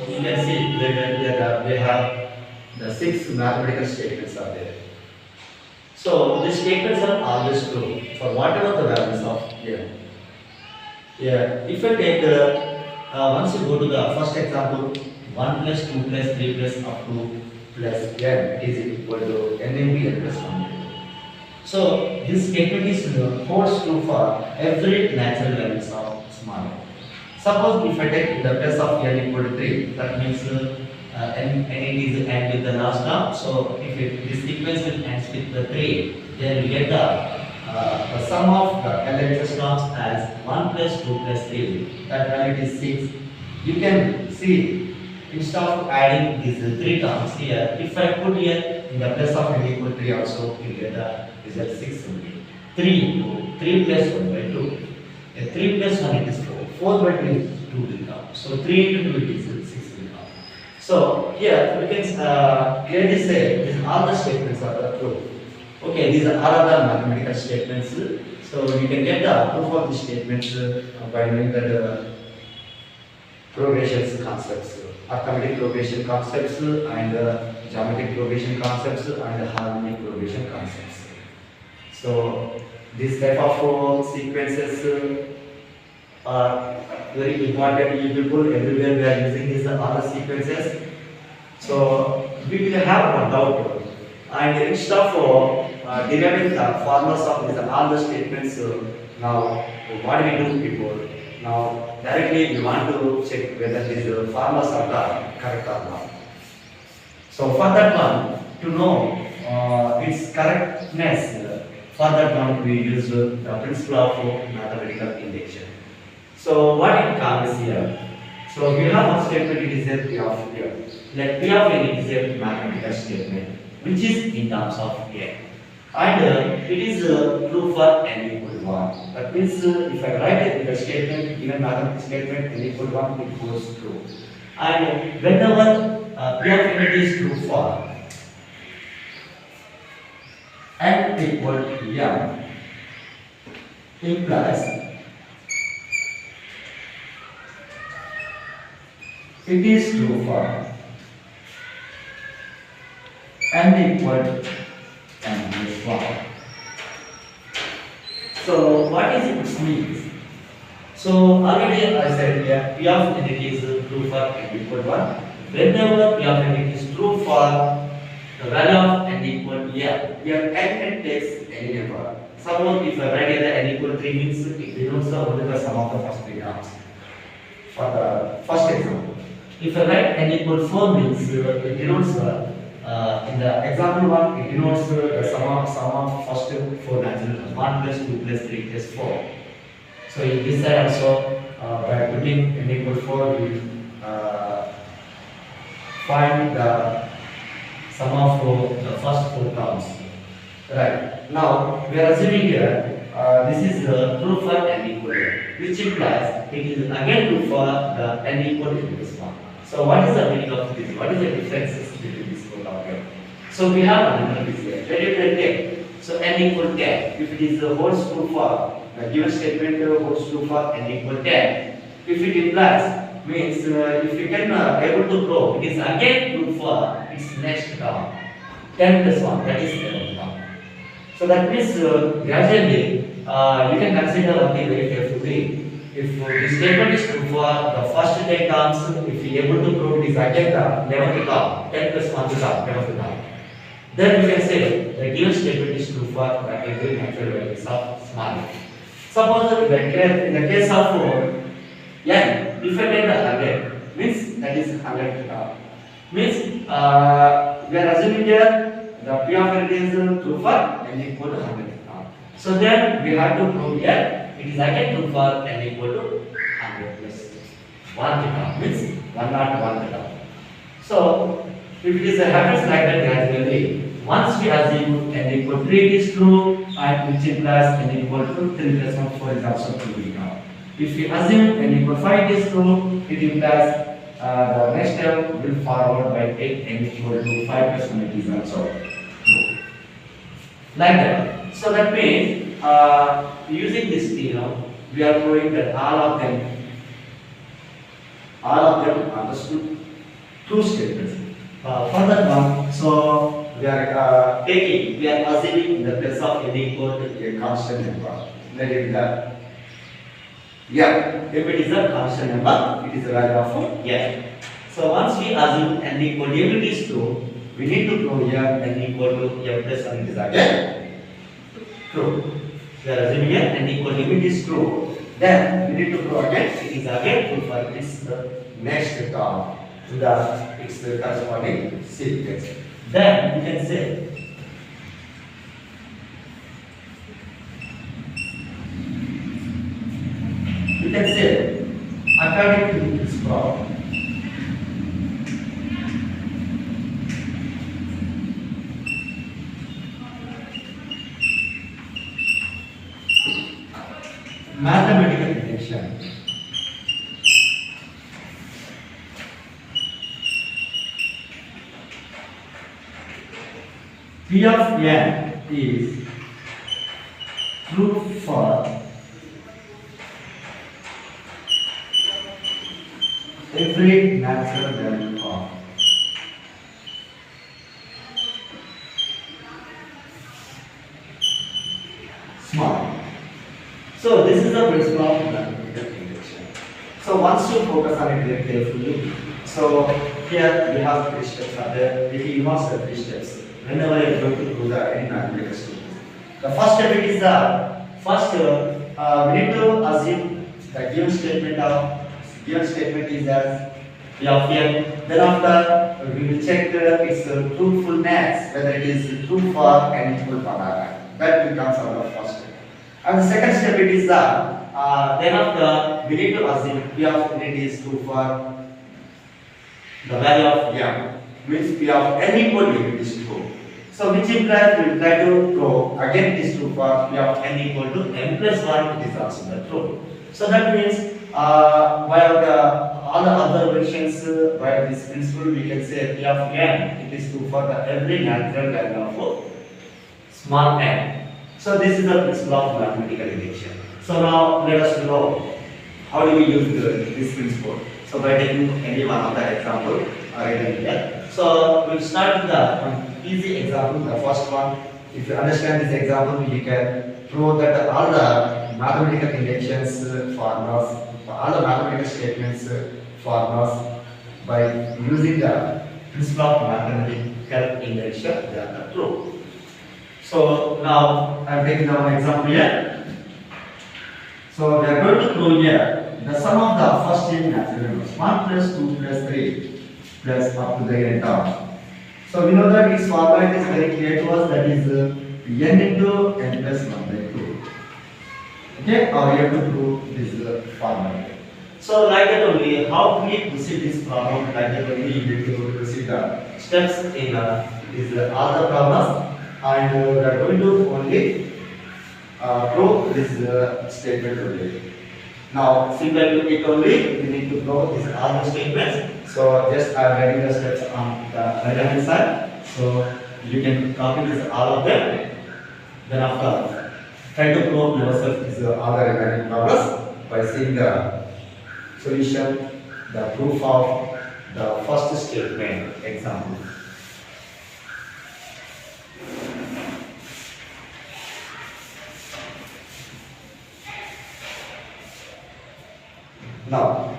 you can see that we have the 6 mathematical statements are there. So these statements are always true for whatever the values of m. Yeah, if I take once you go to the first example, 1 plus 2 plus 3 plus up to plus n is equal to n into n plus 1. So this statement is holds true for every natural values of small n. Suppose if I take the place of n equal to 3, that means n is end with the last term. So if this sequence will ends with the 3, then we get the sum of the LHS terms as 1 plus 2 plus 3. That value is 6. You can see instead of adding these 3 terms here, if I put here in the place of n equal to 3 also, you get the result 6 only. 3 into 3 plus 1 by 2. 3 plus 1 it is 4. 4 by 2 is 2 will come. So 3 into 2 is 6 will come. So here we can clearly say these all the statements are true. Okay, these are all the mathematical statements. So you can get the proof of these statements by knowing that progression concepts, arithmetic progression concepts, and geometric progression concepts, and harmonic progression concepts. So this type of sequences are very important. You people everywhere we are using these all the sequences. So we will have one doubt, and instead of deriving the formulas of these all the statements, now what we do before? Now directly we want to check whether these formulas are correct or not. So for that one, to know its correctness, for that one we use the principle of mathematical induction. So what it comes here? So we have one statement, it is a P of n. Like P of n is a mathematical statement which is in terms of n. And it is true for n equal to 1. That means if I write the statement, given mathematical statement n equal to 1, it goes true. And whenever P of n is true for n equal to m, implies it is true for n equal to n plus 1. So what is it means? So already I said here P of n is true for n equal to 1. Whenever P of n is true for the value of n equal to m, here n takes any number. Suppose if I write here n equal to 3 means it denotes only the sum of the first 3 terms. For the first example, if I write n equal to 4 means it denotes in the example 1 it denotes the sum of first 4 natural numbers, 1 plus 2 plus 3 plus 4. So in this side also by putting n equal to 4 we find the sum of the first 4 terms. Right. Now we are assuming here this is true for n equal to, which implies it is again true for the n equal to this one. So what is the meaning of this? What is the differences between this whole outcome? So we have another this here. Let it take. So n equal to 10. If it is holds true for the given statement holds true for n equal to 10. If it implies means if you can able to prove it is again true for its next term. 10 plus 1, that is 11 term. So that means gradually you can consider one thing very carefully. If the statement is true for the first 10 terms, if you are able to prove it is again the 11th term, 10 plus 1 is 11th term, then we can say the given statement is true for every natural values of small n. Suppose in the case of n, if I take the 100, means that is 100th term. Means we are assuming here the P of n is true for n equal to 100th term. So then we have to prove here it is again true for n equal to 100 plus 1 term, means 1 not 1 term. So if it is happens like that gradually, once we assume n equal to 3 it is true, and which implies n equal to 3 plus 1 4 is also true now. If we assume n equal to 5 is true, it implies the next term will forward by 8 n equal to 5 plus 1 it is also true. Like that. So that means using this theorem, we are proving that all of them understood true statements. For that one, so we are assuming in the place of n equal to a constant number. Let it be that. Yeah, if it is a constant number, it is a value of n. So once we assume n equal to m, it is true. We need to prove here n equal to m plus 1 is again true. We are assuming here n equal to m, it is true. Then we need to prove again it is again true for its next term to its corresponding sequence. Then we can say according to this problem, mathematical induction P of n is true for every natural value of small. So this is the principle of mathematical induction. So once you focus on it very carefully, so here we have 3 steps are there. If you must have 3 steps whenever you are going to do the any mathematical statement. The first step it is the first we need to assume the given statement is as P of n. Then after we will check its truthfulness, whether it is true for n equal to 1. That becomes our first step. And the second step it is that then after we need to assume P of n is true for the value of m, means P of n equal to m is true. So which implies we will try to prove again it is true for P of n equal to m plus 1, it is also the true. So that means while all the other versions by this principle we can say P of n it is true for every natural value of small n. So this is the principle of mathematical induction. So now let us know how do we use this principle. So by taking any one of the example written here. So we'll start with the easy example, the first one. If you understand this example, you can prove that all the mathematical inductions formulas, all the mathematical statements formulas by using the principle of mathematical induction, they are true. So now I am taking one example here. So we are going to prove here the sum of the first n natural numbers 1 plus 2 plus 3 plus up to the n term. So we know that its formula is very clear to us, that is n into n plus 1 by 2. Okay, or we have to prove this formula. So like that only, how we proceed this problem, like that only you need to proceed the steps in all the problems, and we are going to only prove this statement only. Now, similar to it only, we need to prove these all the statements. So just I am writing the steps on the right hand side. So you can copy this all of them. Then after, try to prove yourself these all the remaining problems by seeing the solution, the proof of the first statement example. Now,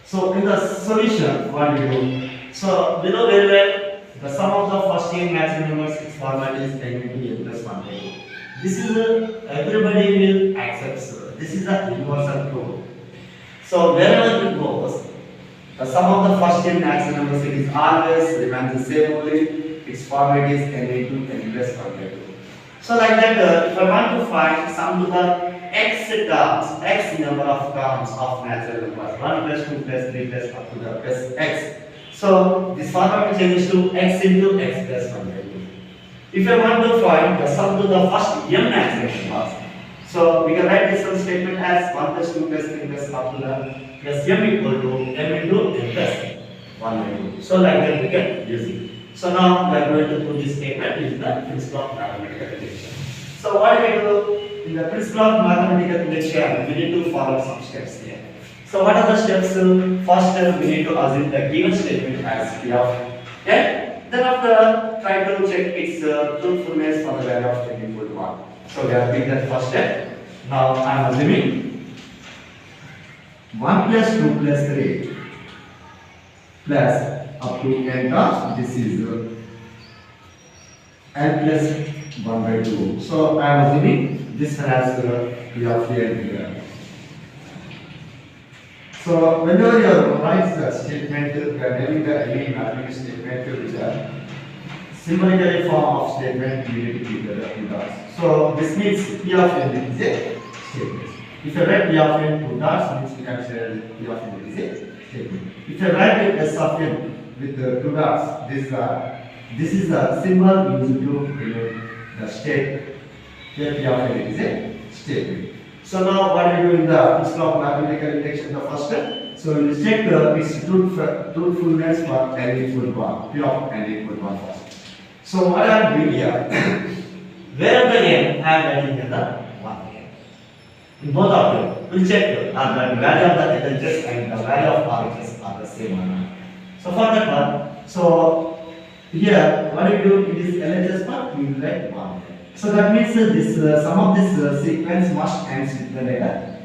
so in the solution, what do we do? So we know very well the sum of the first n natural numbers, its format is n into n plus 1 by 2. This is everybody will accept. This is the universal truth. So wherever it goes, the sum of the first n natural numbers, it is always remains the same only. Its format is n into n plus 1 by 2. So like that, if I want to find sum to the x terms, x number of terms of natural numbers, 1 plus 2 plus 3 plus up to the plus x. So this format changes to x into x plus 1 by 2. If I want to find the sum to the first m natural numbers, so we can write this one statement as 1 plus 2 plus 3 plus up to the plus m equal to m into n plus 1 by 2. So like that we can use it. So now we are going to put this statement in the principle of mathematical induction. So what do we do? In the principle of mathematical induction, we need to follow some steps here. So what are the steps? First, we need to assume the given statement as P of n. Then after, try to check its truthfulness for the value of n equal to 1. So we are doing that first step. Now I am assuming 1 plus 2 plus 3 plus up to n terms. This is n plus 1 by 2. So I am assuming this has P of n here. So whenever you write the statement, you are having the any mathematical statement which are symbolically form of statement, you need to keep the dots. So this means P of n is a statement. If you write P of n two dots, means we consider P of n is a statement. If you write S of n with the two dots, this is the symbol used to denote the state. Here P of n is a statement. So now what we do in the instead of mathematical induction the first step, so we will check its truthfulness for n equal to 1, P of n equal to 1 first. So what I am doing here, where the n I am writing here the 1 here. In both of them, we will check the value of the LHS and the value of RHS are the same or not. So for that one, so here what we do in this LHS part, we will write 1. So that means this sum of this sequence must ends with the letter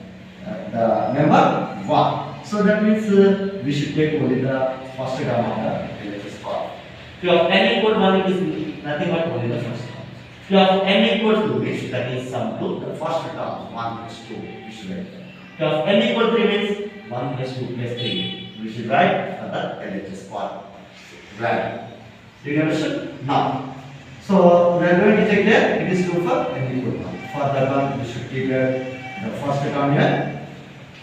the number 1. So that means we should take only the first term of the LHS part. P of n equal 1 it is nothing but only the first term. P of n equal 2 means that is sum to the first term 1 plus 2 we should write. P of n equal 3 means 1 plus 2 plus 3 we should write for the LHS part. Right. Do you understand? Now. So we are going to check there, it is true for n equal 1. For that one, we should keep the first term here,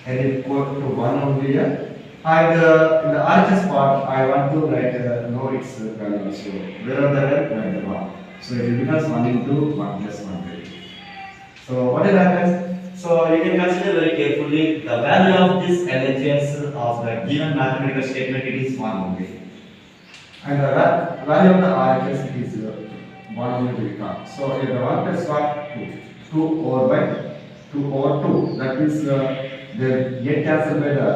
n equal to 1 only here. And in the RHS part, I want to write know its value. So where are the value? Write the 1. So it becomes 1 into 1 plus 1 by 2. So what will happen? So you can consider very carefully the value of this LHS of the given mathematical statement, it is 1 only. And the value of the RHS is 1 only to become. So here the 1 plus 1, 2 over by 2 over 2. That means they get cancelled by the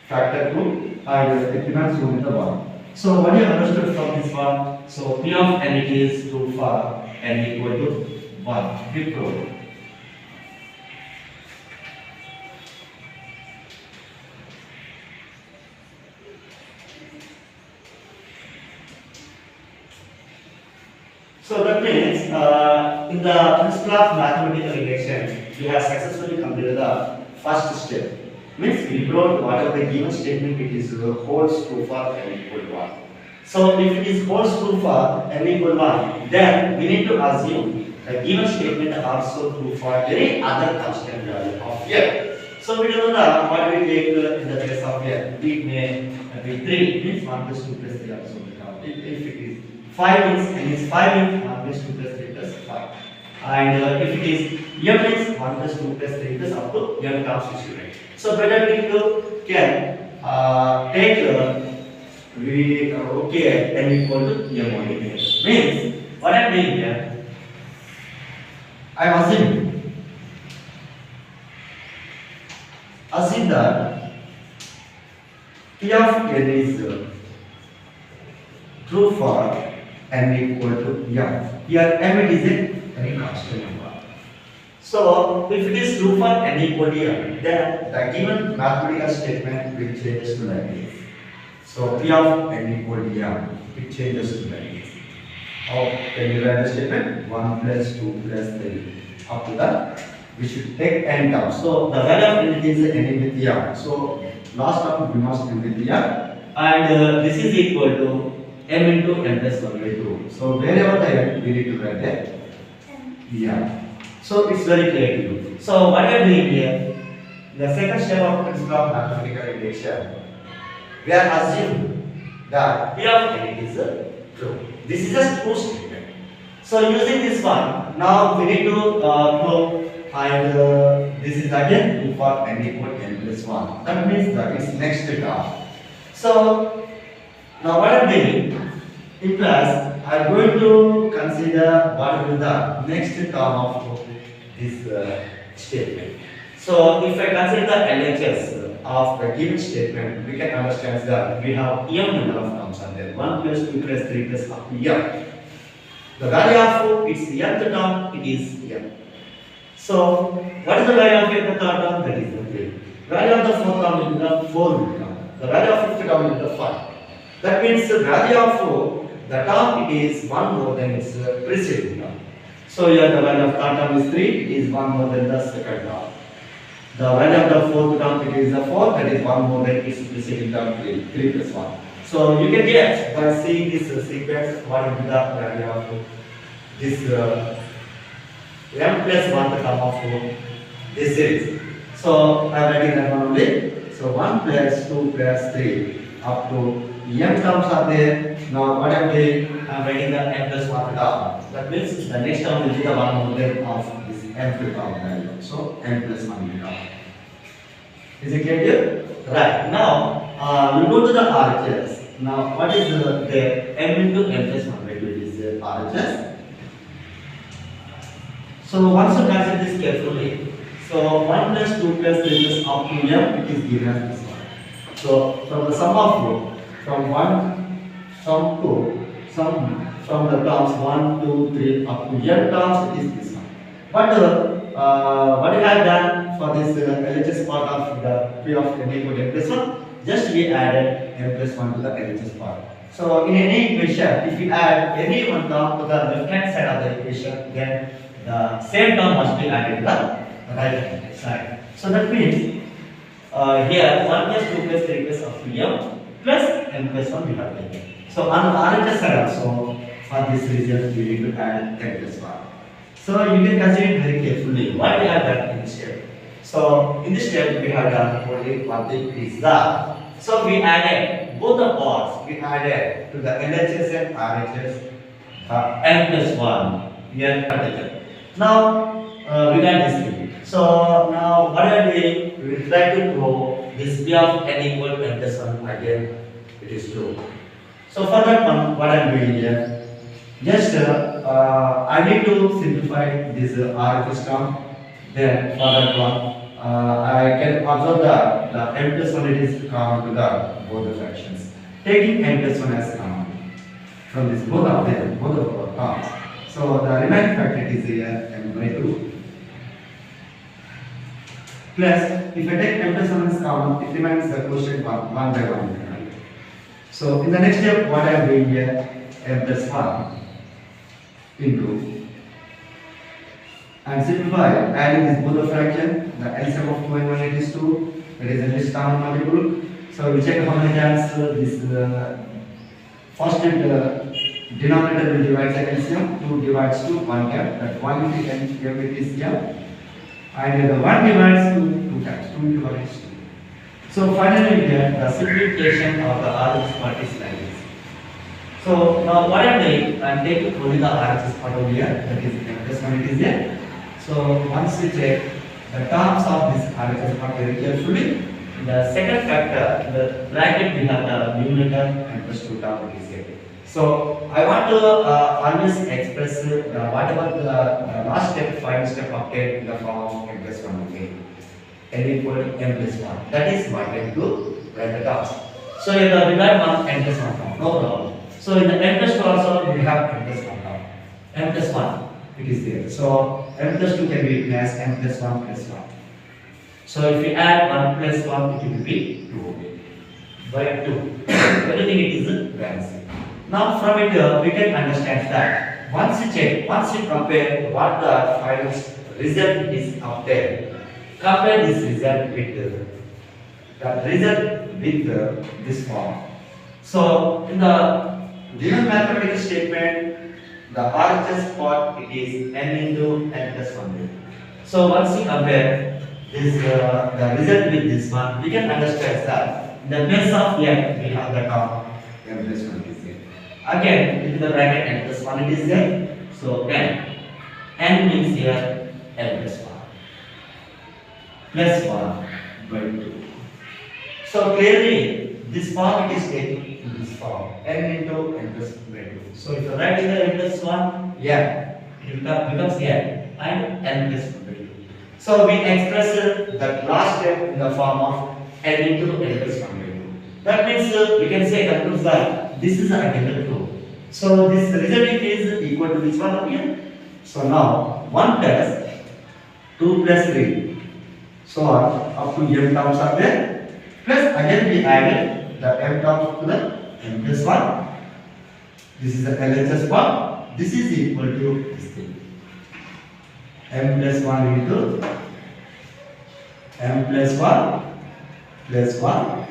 factor 2 and it becomes only the 1. So what you understood from this one? So P of n it is true for n equal to 1. Be proved. So that means in the principle of mathematical induction, we have successfully completed the first step. Means we proved whatever the given statement it is holds true for n equal to 1. So if it is holds true for n equal to 1, then we need to assume the given statement also true for any other constant value of n. So we know that what we take in the case of n, it may be 3 means 1 plus 2 plus 3 also become. If it is 5 means n is 5 means 1 plus 2 plus 3 plus 5. And if it is m means 1 plus 2 plus 3 plus up to m terms we should write. So better people can take n equal to m only here. Means what I am doing here, I am assume that P of n is true for n equal to m. Here m it is a very constant number. So if it is true for n equal to m, then the given mathematical statement will changes to like this. So P of n equal to m, it changes to like this. How can you write the statement? 1 plus 2 plus 3 up to that. We should take n terms. So the value of n is n with m. So last term we must do with m, and this is equal to m into n plus 1 by 2. So wherever the n, we need to write the m. So it's very clear to you. So what we are doing here, the second step of principle of mathematical induction, we are assuming that P of n is true. This is a true statement. So using this one, now we need to prove, and this is again true for n equal to n plus 1. That means that is next term. So now what I am doing, in class, I am going to consider what will be the next term of this statement. So if I consider the LHS of the given statement, we can understand that we have m number of terms are there. 1 plus 2 plus 3 plus up to m. The value of its nth term, it is m. So what is the value of the third term? That is the 3. Value of the fourth term will be the 4 will come. The value of fifth term will be the 5. That means the value of the term, it is 1 more than its preceding term. So here the value of third term is 3, it is 1 more than the second term. The value of the fourth term, it is the 4, that is 1 more than its preceding term, 3 plus 1. So you can get by seeing this sequence what will be the value of this m plus 1 term of this series. So I am writing that one only. So 1 plus 2 plus 3 up to m terms are there. Now what I am doing, I am writing the m plus 1 term. That means the next term will be the 1 more than of this m term value. So m plus 1 will come. Is it clear here? Right. Now we go to the RHS. Now what is the m into m plus 1 value? It is the RHS. So once you consider this carefully, so 1 plus 2 plus 3 plus up to m, it is given as this one. So from the sum of from 1 sum to sum from the terms 1, 2, 3 up to n terms, it is this one. But what we have done for this LHS part of the P of n equal to n plus 1, just we added n plus 1 to the LHS part. So in any equation, if you add any one term to the left hand side of the equation, then the same term must be added to the right hand side. So that means here 1 plus 2 plus 3 plus up to m plus n plus 1 we have taken. So on the RHS side also, for this reason we need to add n plus 1. So you can consider it very carefully. Why we have done in this step? So in this step we have done only one thing is that. So we added both the parts. We added to the LHS and RHS n plus 1 here. Now we got this thing. So now what are we? We will try to prove this P of n equal to n plus 1 again. It is true. So for that one, what I am doing here, just I need to simplify this RHS term. Then for that one, I can observe that the n plus 1 it is common to the both the fractions. Taking n plus 1 as common from this both of them, both of the terms. So the remaining factor is here m by 2. Plus, if I take m plus 1 as common, it remains the quotient 1 by 1. So in the next step, what I am doing here, m plus 1 into, and simplify, adding this both the fraction, the LCM of 2 and 1 it is 2, that is the least common multiple. So we check how many times this first denominator will divide the LCM, 2 divides 2, 1 cap, that 1 into m it is m, and the 1 divides 2 times, 2 into 1 is 2. So finally we get the simplification of the RHS part is like this. So now what I am doing, I am taking only the RHS part over here, that is m plus 1 it is here. So once we check the terms of this RHS part very carefully, the second factor, the bracket we have the numerator and plus 2 term it is here. So I want to always express whatever the last step, final step obtained in the form of m plus 1 again. N equal to m plus 1. That is what I do write the terms. So in the divide one n plus 1 term, no problem. So in the n plus 2 also we have n plus 1 term. M plus 1 it is there. So m plus 2 can be written as m plus 1 plus 1. So if we add 1 plus 1 it will be 2 by 2. Everything it is balancing. Now from it we can understand that once you check, once you compare what the final result is obtained, compare this result with this form. So in the given mathematical statement, the RHS part it is n into n plus 1. So once you compare this the result with this one, we can understand that in the place of n we have the term n plus 1 is here. Again into the bracket n plus 1 it is there. So n means here n plus 1 plus 1 by 2. So clearly this form it is taken in this form n into n plus 1 by 2. So if you write in the n plus 1, yeah, it becomes n and n plus 1 by 2. So we express that last step in the form of n into n plus 1 by 2. That means we can say that proves that this is identical true. So this result is equal to which one again? So now 1 plus 2 plus 3. So on up to m terms are there. Plus again we added the m terms to the m plus 1. This is the LHS form. This is equal to this thing. M plus 1 into m plus 1 plus 1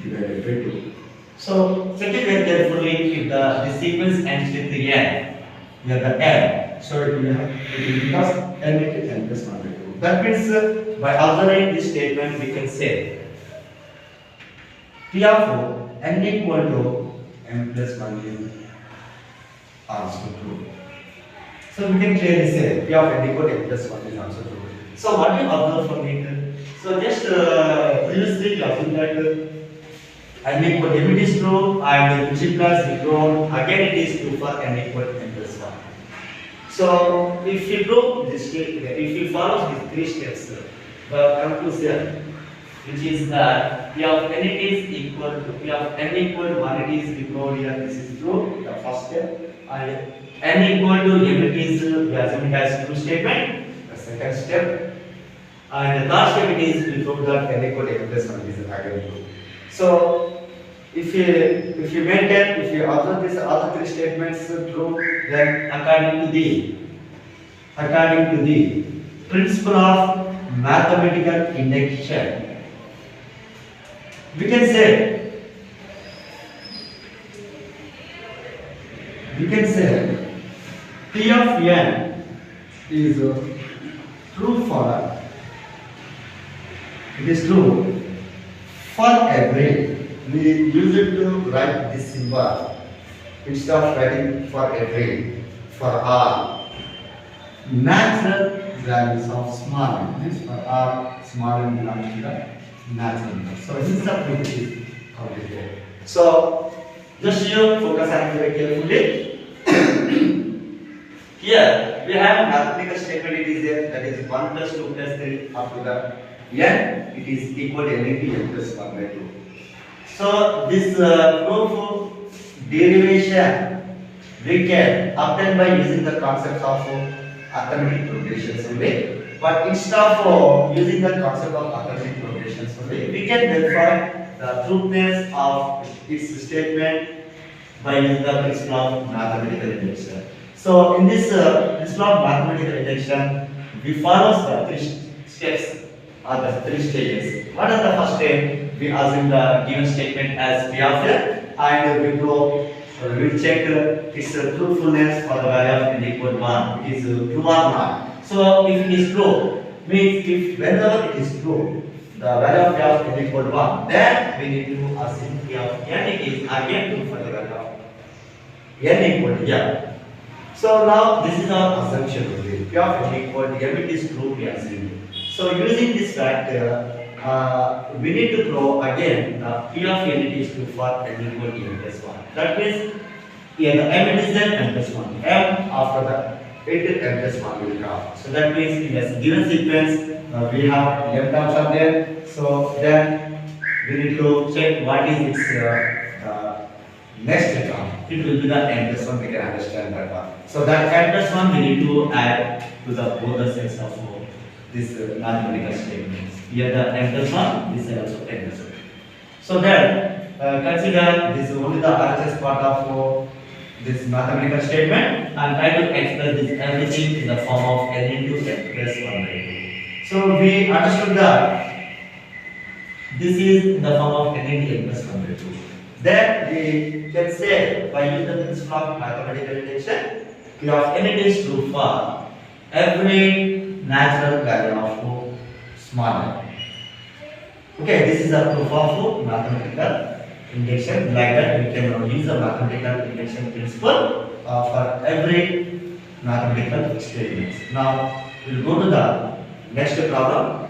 divided by 2. So check it very carefully. If the sequence ends with the n, here the n, so it will becomes n into n plus 1 by 2. That means by observing this statement we can say P of n equal to m plus 1 is also true. So we can clearly say P of n equal to n plus 1 is also true. So what do you observe from it? So just previously we observed that n equal to m it is true, and which implies we prove again it is true for n equal to n plus 1. So if we prove this, if we follow these three steps, the conclusion which is that P of n it is equal to P of n equal to 1 it is we prove here this is true, the first step, and n equal to m it is we assume it has true statement, the second step, and the third step it is we prove that n equal to m plus 1 is again true. So if you maintain, if you observe these other three statements true, then according to the principle of mathematical induction, we can say P of n is true for, it is true for every, we use it to write this symbol instead of writing for every, for all natural values of small n, means for all small n belongs to the natural number. So this is the proof is completed. So just you focus on it very carefully. Here we have a mathematical statement, it is there, that is 1 plus 2 plus 3 up to the n, it is equal to n into n plus 1 by 2. So this proof derivation we can obtain by using the concept of arithmetic progressions only. But instead of using the concept of arithmetic progressions only, we can verify the truthness of its statement by using the principle of mathematical induction. So in this principle of mathematical induction, we follow the three steps or the three stages. What is the first step? We assume the given statement as P of n, and we will check its truthfulness for the value of n equal to 1. It is true or not. So if it is true, means if whenever it is true, the value of P of n equal to 1, then we need to assume P of n is again true for the value of n equal to n. So now this is our assumption only. P of n equal to m, it is true, we assume. So using this fact, we need to prove again P of n it is true for n equal to m plus 1. That means here the m is then m plus 1. M after the it m plus 1 will come. So that means in a given sequence we have m terms are there. So then we need to check what is its next term. It will be the n plus 1. We can understand that one. So that n plus 1 we need to add to the both the sets of this mathematical statements. Here the n plus 1, this is also n plus 1. So then consider this only the RHS part of this mathematical statement and try to express this everything in the form of n into n plus 1 by 2. So we understood that this is in the form of n into n plus 1 by 2. Then we can say by using the principle of mathematical induction, P of n it is true for every natural value of small n. Okay, this is a proof of mathematical induction. Like that, we can use the mathematical induction principle for every mathematical experiment. Now, we will go to the next problem.